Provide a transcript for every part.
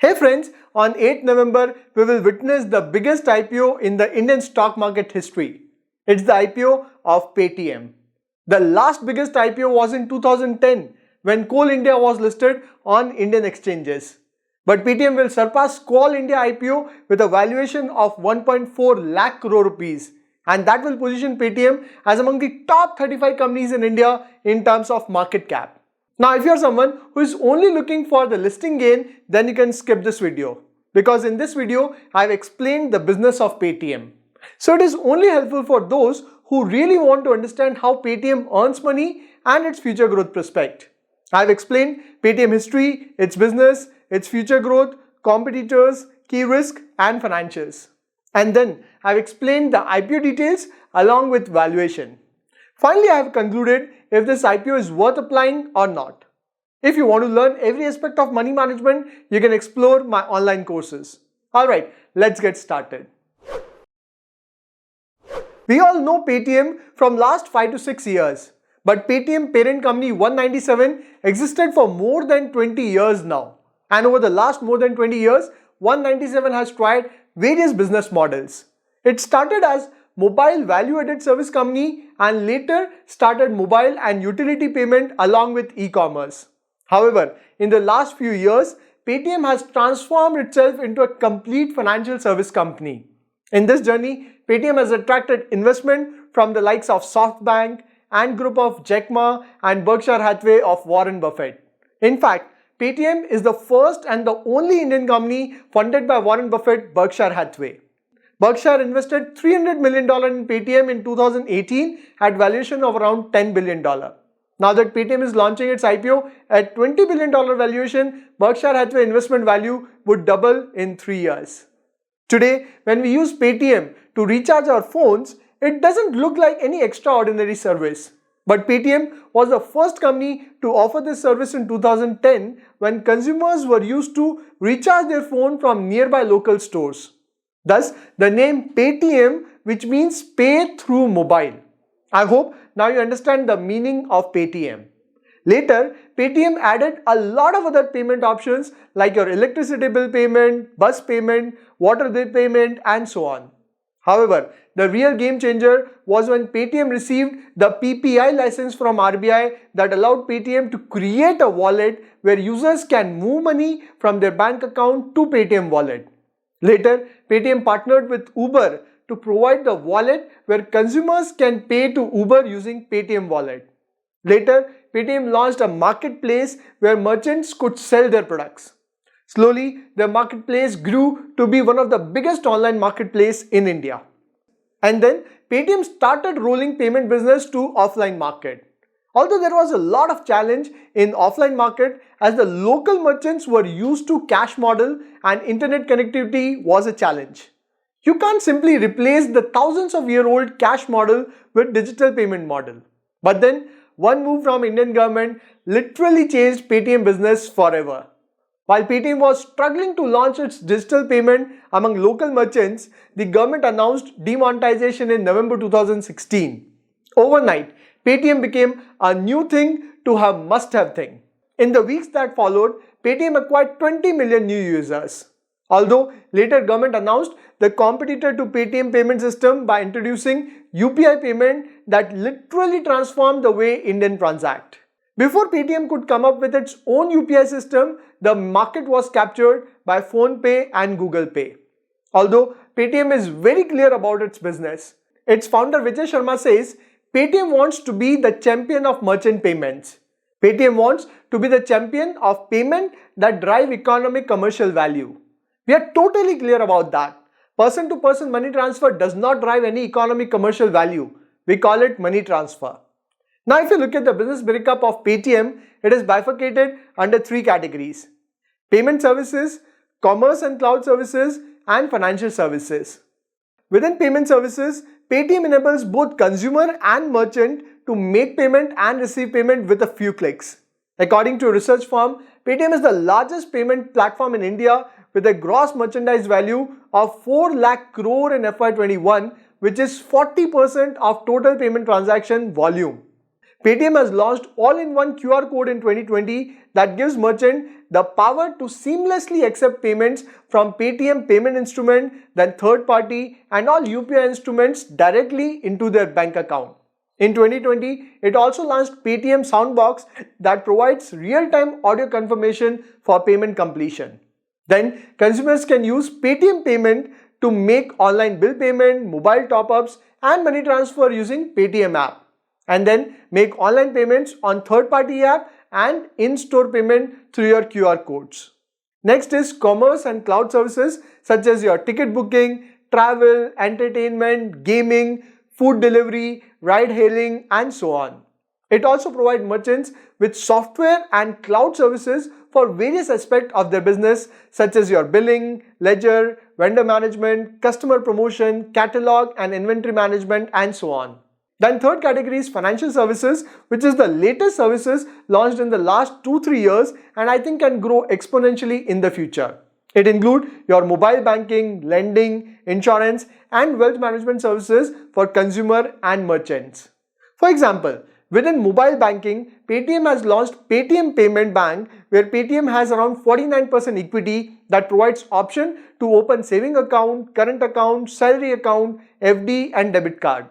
Hey friends, on 8th November, we will witness the biggest IPO in the Indian stock market history. It's the IPO of Paytm. The last biggest IPO was in 2010 when Coal India was listed on Indian exchanges. But Paytm will surpass Coal India IPO with a valuation of 1.4 lakh crore rupees, and that will position Paytm as among the top 35 companies in India in terms of market cap. Now, if you are someone who is only looking for the listing gain, then you can skip this video, because in this video, I have explained the business of Paytm. So it is only helpful for those who really want to understand how Paytm earns money and its future growth prospect. I have explained Paytm history, its business, its future growth, competitors, key risk and financials. And then I have explained the IPO details along with valuation. Finally, I have concluded if this IPO is worth applying or not. If you want to learn every aspect of money management, you can explore my online courses. Alright, let's get started. We all know Paytm from last 5 to 6 years, but Paytm parent company 197 existed for more than 20 years now. And over the last more than 20 years, 197 has tried various business models. It started as mobile value-added service company and later started mobile and utility payment along with e-commerce. However, in the last few years, Paytm has transformed itself into a complete financial service company. In this journey, Paytm has attracted investment from the likes of SoftBank and group of Jack Ma and Berkshire Hathaway of Warren Buffett. In fact, Paytm is the first and the only Indian company funded by Warren Buffett, Berkshire Hathaway. Berkshire invested $300 million in Paytm in 2018 at valuation of around $10 billion. Now that Paytm is launching its IPO at $20 billion valuation, Berkshire Hathaway investment value would double in 3 years. Today, when we use Paytm to recharge our phones, it doesn't look like any extraordinary service. But Paytm was the first company to offer this service in 2010 when consumers were used to recharge their phone from nearby local stores. Thus, the name Paytm, which means pay through mobile. I hope now you understand the meaning of Paytm. Later, Paytm added a lot of other payment options like your electricity bill payment, bus payment, water bill payment and so on. However, the real game changer was when Paytm received the PPI license from RBI that allowed Paytm to create a wallet where users can move money from their bank account to Paytm wallet. Later, Paytm partnered with Uber to provide the wallet where consumers can pay to Uber using Paytm wallet. Later, Paytm launched a marketplace where merchants could sell their products. Slowly, the marketplace grew to be one of the biggest online marketplaces in India. And then, Paytm started rolling payment business to offline market. Although there was a lot of challenge in offline market as the local merchants were used to cash model and internet connectivity was a challenge. You can't simply replace the thousands of year old cash model with digital payment model. But then one move from Indian government literally changed Paytm business forever. While Paytm was struggling to launch its digital payment among local merchants, the government announced demonetization in November 2016. Overnight, Paytm became a new thing to have must-have thing. In the weeks that followed, Paytm acquired 20 million new users. Although later government announced the competitor to Paytm payment system by introducing UPI payment that literally transformed the way Indians transact. Before Paytm could come up with its own UPI system, the market was captured by PhonePe and Google Pay. Although Paytm is very clear about its business, its founder Vijay Sharma says, Paytm wants to be the champion of merchant payments. Paytm wants to be the champion of payment that drive economic commercial value. We are totally clear about that. Person-to-person money transfer does not drive any economic commercial value. We call it money transfer. Now, if you look at the business breakup of Paytm, it is bifurcated under 3 categories: payment services, commerce and cloud services, and financial services. Within payment services, Paytm enables both consumer and merchant to make payment and receive payment with a few clicks. According to a research firm, Paytm is the largest payment platform in India with a gross merchandise value of 4 lakh crore in FY21, which is 40% of total payment transaction volume. Paytm has launched all-in-one QR code in 2020 that gives merchant the power to seamlessly accept payments from Paytm payment instrument, then third party and all UPI instruments directly into their bank account. In 2020, it also launched Paytm Soundbox that provides real-time audio confirmation for payment completion. Then consumers can use Paytm payment to make online bill payment, mobile top-ups and money transfer using Paytm app, and then make online payments on third-party app and in-store payment through your QR codes. Next is commerce and cloud services such as your ticket booking, travel, entertainment, gaming, food delivery, ride hailing and so on. It also provides merchants with software and cloud services for various aspects of their business such as your billing, ledger, vendor management, customer promotion, catalog and inventory management and so on. Then third category is financial services, which is the latest services launched in the last 2-3 years and I think can grow exponentially in the future. It includes your mobile banking, lending, insurance and wealth management services for consumer and merchants. For example, within mobile banking, Paytm has launched Paytm Payment Bank where Paytm has around 49% equity that provides option to open saving account, current account, salary account, FD and debit card.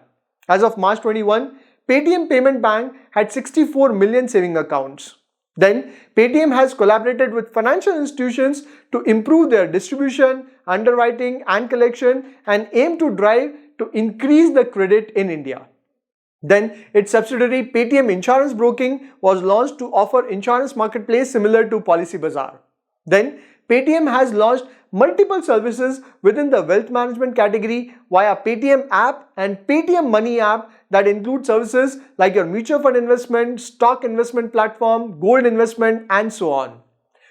As of March 21, Paytm Payment Bank had 64 million saving accounts. Then, Paytm has collaborated with financial institutions to improve their distribution, underwriting and collection and aim to drive to increase the credit in India. Then, its subsidiary Paytm Insurance Broking was launched to offer insurance marketplace similar to Policy Bazaar. Then, Paytm has launched multiple services within the wealth management category via Paytm app and Paytm Money app that include services like your mutual fund investment, stock investment platform, gold investment and so on.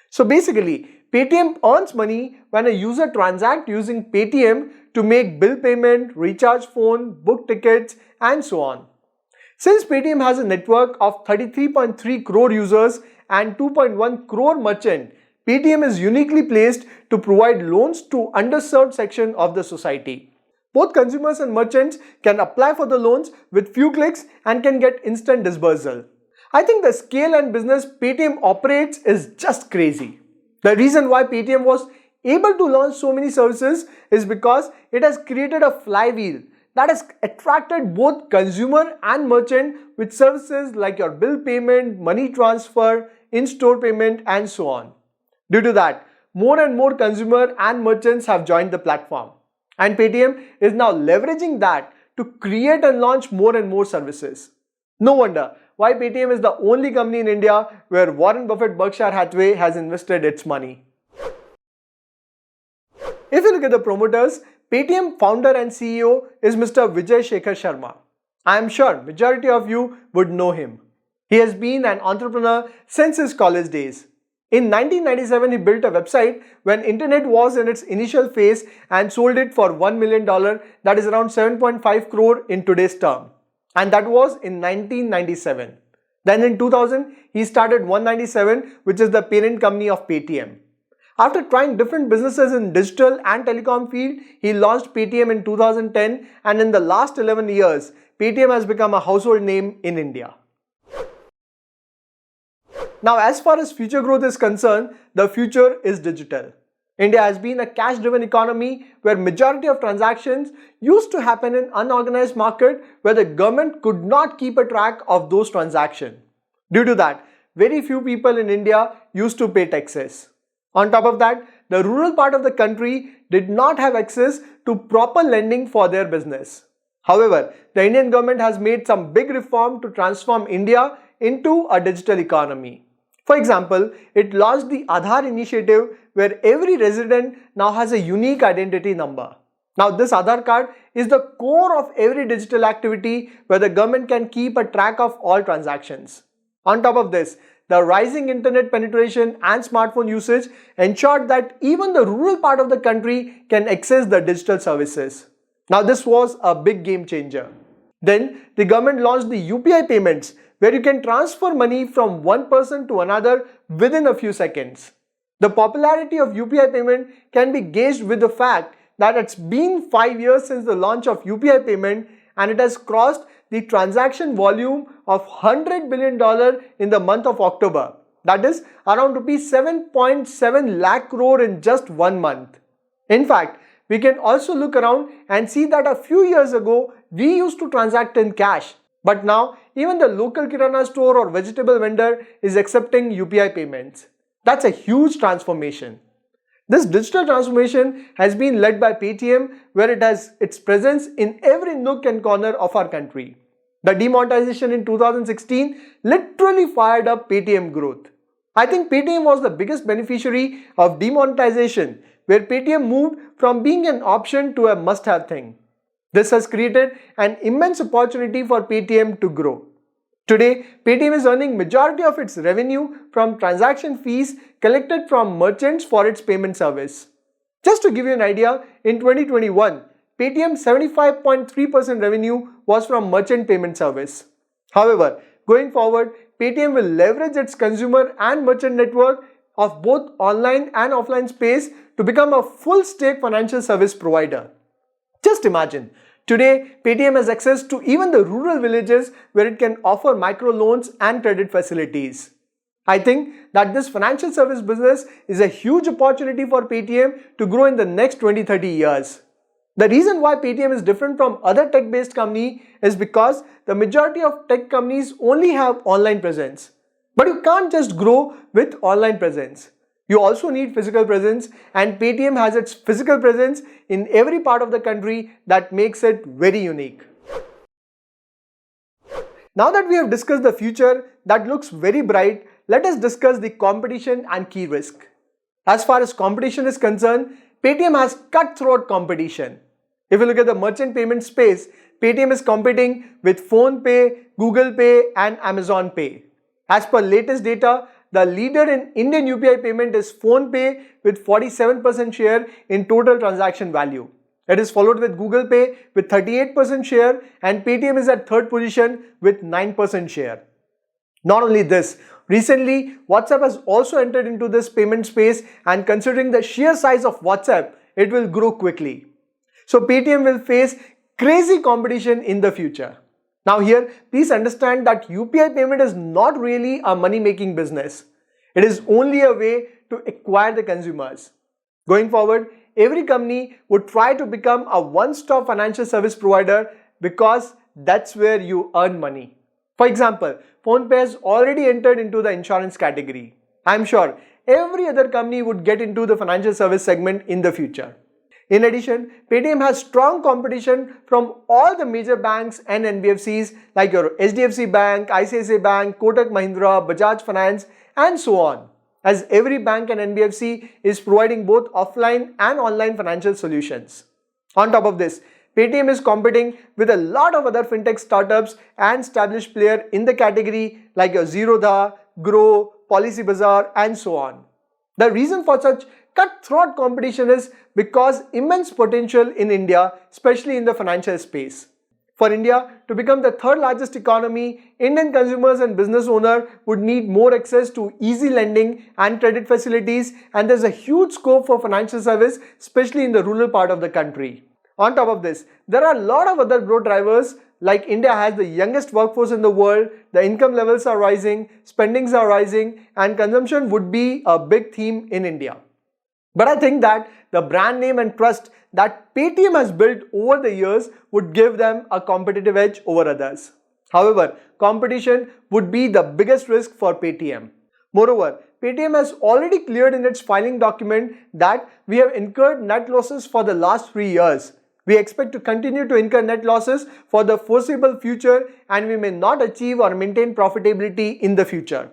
So basically, Paytm earns money when a user transacts using Paytm to make bill payment, recharge phone, book tickets and so on. Since Paytm has a network of 33.3 crore users and 2.1 crore merchants, Paytm is uniquely placed to provide loans to underserved section of the society. Both consumers and merchants can apply for the loans with few clicks and can get instant disbursal. I think the scale and business Paytm operates is just crazy. The reason why Paytm was able to launch so many services is because it has created a flywheel that has attracted both consumer and merchant with services like your bill payment, money transfer, in-store payment and so on. Due to that, more and more consumer and merchants have joined the platform. And Paytm is now leveraging that to create and launch more and more services. No wonder why Paytm is the only company in India where Warren Buffett Berkshire Hathaway has invested its money. If you look at the promoters, Paytm founder and CEO is Mr. Vijay Shekhar Sharma. I am sure majority of you would know him. He has been an entrepreneur since his college days. In 1997, he built a website when internet was in its initial phase and sold it for $1 million, that is around 7.5 crore in today's term. And that was in 1997. Then in 2000, he started 197, which is the parent company of Paytm. After trying different businesses in digital and telecom field, he launched Paytm in 2010 and in the last 11 years, Paytm has become a household name in India. Now, as far as future growth is concerned, the future is digital. India has been a cash-driven economy where majority of transactions used to happen in unorganized market where the government could not keep a track of those transactions. Due to that, very few people in India used to pay taxes. On top of that, the rural part of the country did not have access to proper lending for their business. However, the Indian government has made some big reform to transform India into a digital economy. For example, it launched the Aadhaar initiative where every resident now has a unique identity number. Now this Aadhaar card is the core of every digital activity where the government can keep a track of all transactions. On top of this, the rising internet penetration and smartphone usage ensured that even the rural part of the country can access the digital services. Now this was a big game changer. Then the government launched the UPI payments where you can transfer money from one person to another within a few seconds. The popularity of UPI payment can be gauged with the fact that it's been 5 years since the launch of UPI payment and it has crossed the transaction volume of $100 billion in the month of October. That is around rupees 7.7 lakh crore in just 1 month. In fact, we can also look around and see that a few years ago, we used to transact in cash. But now, even the local kirana store or vegetable vendor is accepting UPI payments. That's a huge transformation. This digital transformation has been led by Paytm, where it has its presence in every nook and corner of our country. The demonetization in 2016 literally fired up Paytm growth. I think Paytm was the biggest beneficiary of demonetization, where Paytm moved from being an option to a must-have thing. This has created an immense opportunity for Paytm to grow. Today, Paytm is earning majority of its revenue from transaction fees collected from merchants for its payment service. Just to give you an idea, in 2021, Paytm's 75.3% revenue was from merchant payment service. However, going forward, Paytm will leverage its consumer and merchant network of both online and offline space to become a full-stack financial service provider. Just imagine, today Paytm has access to even the rural villages where it can offer microloans and credit facilities. I think that this financial service business is a huge opportunity for Paytm to grow in the next 20-30 years. The reason why Paytm is different from other tech-based companies is because the majority of tech companies only have online presence. But you can't just grow with online presence. You also need physical presence, and Paytm has its physical presence in every part of the country that makes it very unique. Now that we have discussed the future that looks very bright, let us discuss the competition and key risk. As far as competition is concerned, Paytm has cutthroat competition. If you look at the merchant payment space, Paytm is competing with PhonePe, Google Pay and Amazon Pay. As per latest data, the leader in Indian UPI payment is PhonePe with 47% share in total transaction value. It is followed with Google Pay with 38% share, and Paytm is at third position with 9% share. Not only this, recently WhatsApp has also entered into this payment space, and considering the sheer size of WhatsApp, it will grow quickly. So Paytm will face crazy competition in the future. Now here, please understand that UPI payment is not really a money-making business. It is only a way to acquire the consumers. Going forward, every company would try to become a one-stop financial service provider because that's where you earn money. For example, PhonePe has already entered into the insurance category. I'm sure every other company would get into the financial service segment in the future. In addition, Paytm has strong competition from all the major banks and NBFCs like your HDFC Bank, ICICI Bank, Kotak Mahindra, Bajaj Finance and so on, as every bank and NBFC is providing both offline and online financial solutions. On top of this, Paytm is competing with a lot of other fintech startups and established players in the category like your Zerodha, Grow, Policy Bazaar and so on. The reason for such cutthroat competition is because immense potential in India, especially in the financial space. For India to become the third largest economy, Indian consumers and business owners would need more access to easy lending and credit facilities, and there's a huge scope for financial service, especially in the rural part of the country. On top of this, there are a lot of other growth drivers like India has the youngest workforce in the world, the income levels are rising, spendings are rising, and consumption would be a big theme in India. But I think that the brand name and trust that Paytm has built over the years would give them a competitive edge over others. However, competition would be the biggest risk for Paytm. Moreover, Paytm has already cleared in its filing document that we have incurred net losses for the last 3 years. We expect to continue to incur net losses for the foreseeable future, and we may not achieve or maintain profitability in the future.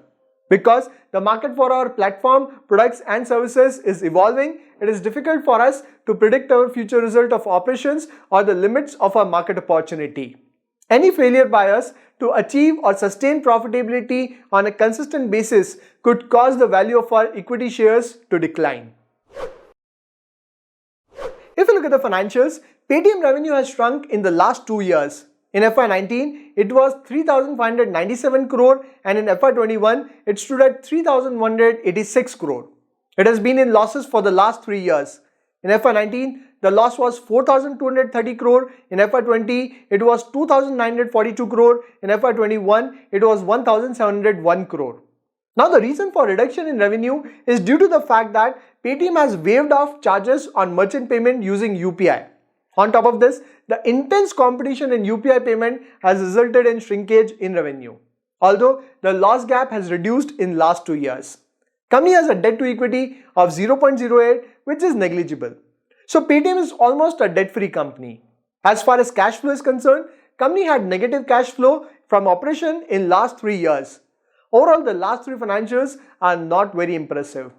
Because the market for our platform, products and services is evolving, it is difficult for us to predict our future result of operations or the limits of our market opportunity. Any failure by us to achieve or sustain profitability on a consistent basis could cause the value of our equity shares to decline. If you look at the financials, Paytm revenue has shrunk in the last 2 years. In FY19, it was 3,597 crore and in FY21, it stood at 3,186 crore. It has been in losses for the last 3 years. In FY19, the loss was 4,230 crore. In FY20, it was 2,942 crore. In FY21, it was 1,701 crore. Now the reason for reduction in revenue is due to the fact that Paytm has waived off charges on merchant payment using UPI. On top of this, the intense competition in UPI payment has resulted in shrinkage in revenue. Although the loss gap has reduced in last 2 years. Company has a debt to equity of 0.08, which is negligible. So Paytm is almost a debt-free company. As far as cash flow is concerned, company had negative cash flow from operation in last 3 years. Overall, the last 3 financials are not very impressive.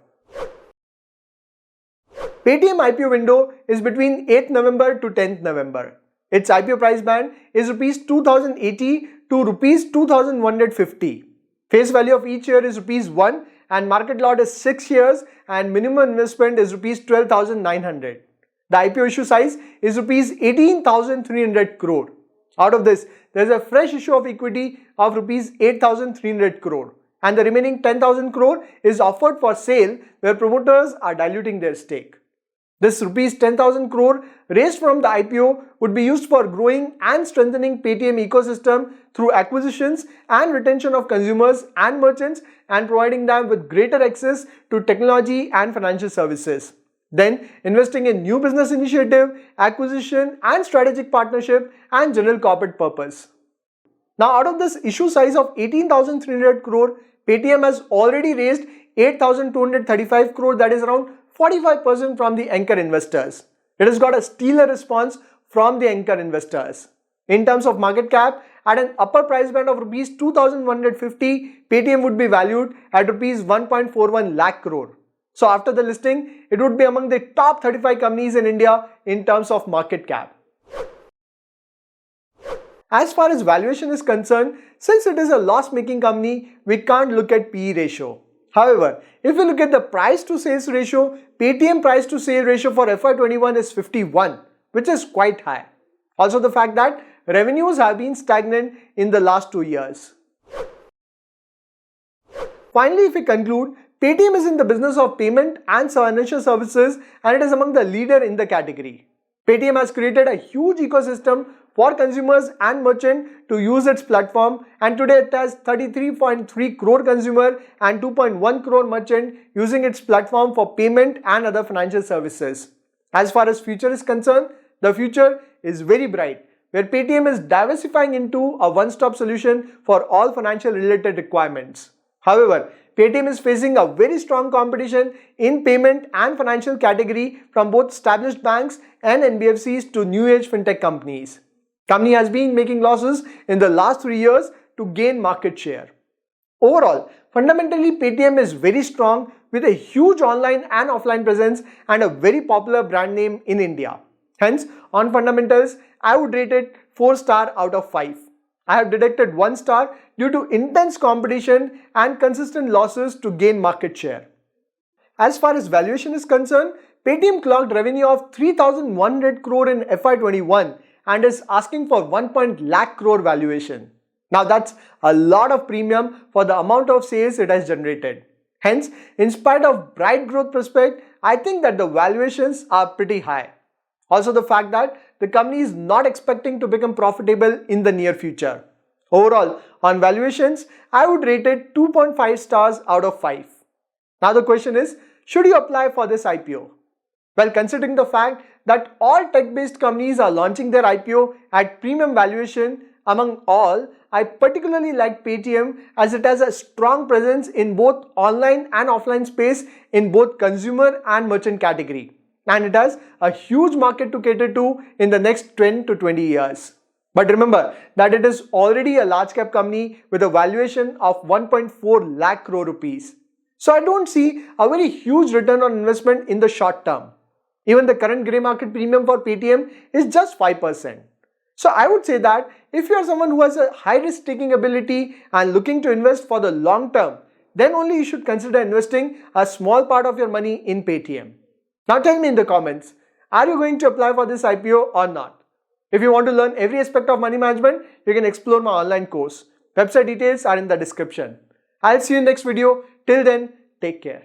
Paytm IPO window is between 8th November to 10th November. Its IPO price band is Rs 2080 to Rs 2150. Face value of each share is Rs 1 and market lot is 6 shares and minimum investment is Rs 12,900. The IPO issue size is Rs 18,300 crore. Out of this, there is a fresh issue of equity of Rs 8,300 crore and the remaining 10,000 crore is offered for sale where promoters are diluting their stake. This Rs 10,000 crore raised from the IPO would be used for growing and strengthening Paytm ecosystem through acquisitions and retention of consumers and merchants and providing them with greater access to technology and financial services. Then investing in new business initiative, acquisition and strategic partnership and general corporate purpose. Now out of this issue size of 18,300 crore, Paytm has already raised 8,235 crore, that is around 45% from the anchor investors. It has got a stellar response from the anchor investors. In terms of market cap, at an upper price band of Rs 2,150, Paytm would be valued at Rs 1.41 lakh crore. So after the listing, it would be among the top 35 companies in India in terms of market cap. As far as valuation is concerned, since it is a loss-making company, we can't look at PE ratio. However, if we look at the price to sales ratio, Paytm price to sales ratio for FY21 is 51, which is quite high. Also the fact that revenues have been stagnant in the last 2 years. Finally, if we conclude, Paytm is in the business of payment and financial services and it is among the leader in the category. Paytm has created a huge ecosystem for consumers and merchants to use its platform and today it has 33.3 crore consumer and 2.1 crore merchant using its platform for payment and other financial services. As far as future is concerned, the future is very bright where Paytm is diversifying into a one-stop solution for all financial related requirements. However, Paytm is facing a very strong competition in payment and financial category from both established banks and NBFCs to new age fintech companies. Company has been making losses in the last 3 years to gain market share. Overall, fundamentally Paytm is very strong with a huge online and offline presence and a very popular brand name in India. Hence, on fundamentals, I would rate it 4 star out of 5. I have deducted 1 star due to intense competition and consistent losses to gain market share. As far as valuation is concerned, Paytm clocked revenue of 3,100 crore in FY21 and is asking for 1 lakh crore valuation. Now that's a lot of premium for the amount of sales it has generated. Hence, in spite of bright growth prospect, I think that the valuations are pretty high. Also the fact that the company is not expecting to become profitable in the near future. Overall, on valuations, I would rate it 2.5 stars out of 5. Now the question is, should you apply for this IPO? Well, considering the fact that all tech-based companies are launching their IPO at premium valuation, among all, I particularly like Paytm as it has a strong presence in both online and offline space in both consumer and merchant category. And it has a huge market to cater to in the next 10 to 20 years. But remember that it is already a large cap company with a valuation of 1.4 lakh crore rupees. So I don't see a very huge return on investment in the short term. Even the current grey market premium for Paytm is just 5%. So I would say that if you are someone who has a high risk taking ability and looking to invest for the long term, then only you should consider investing a small part of your money in Paytm. Now tell me in the comments, are you going to apply for this IPO or not? If you want to learn every aspect of money management, you can explore my online course. Website details are in the description. I'll see you in the next video. Till then, take care.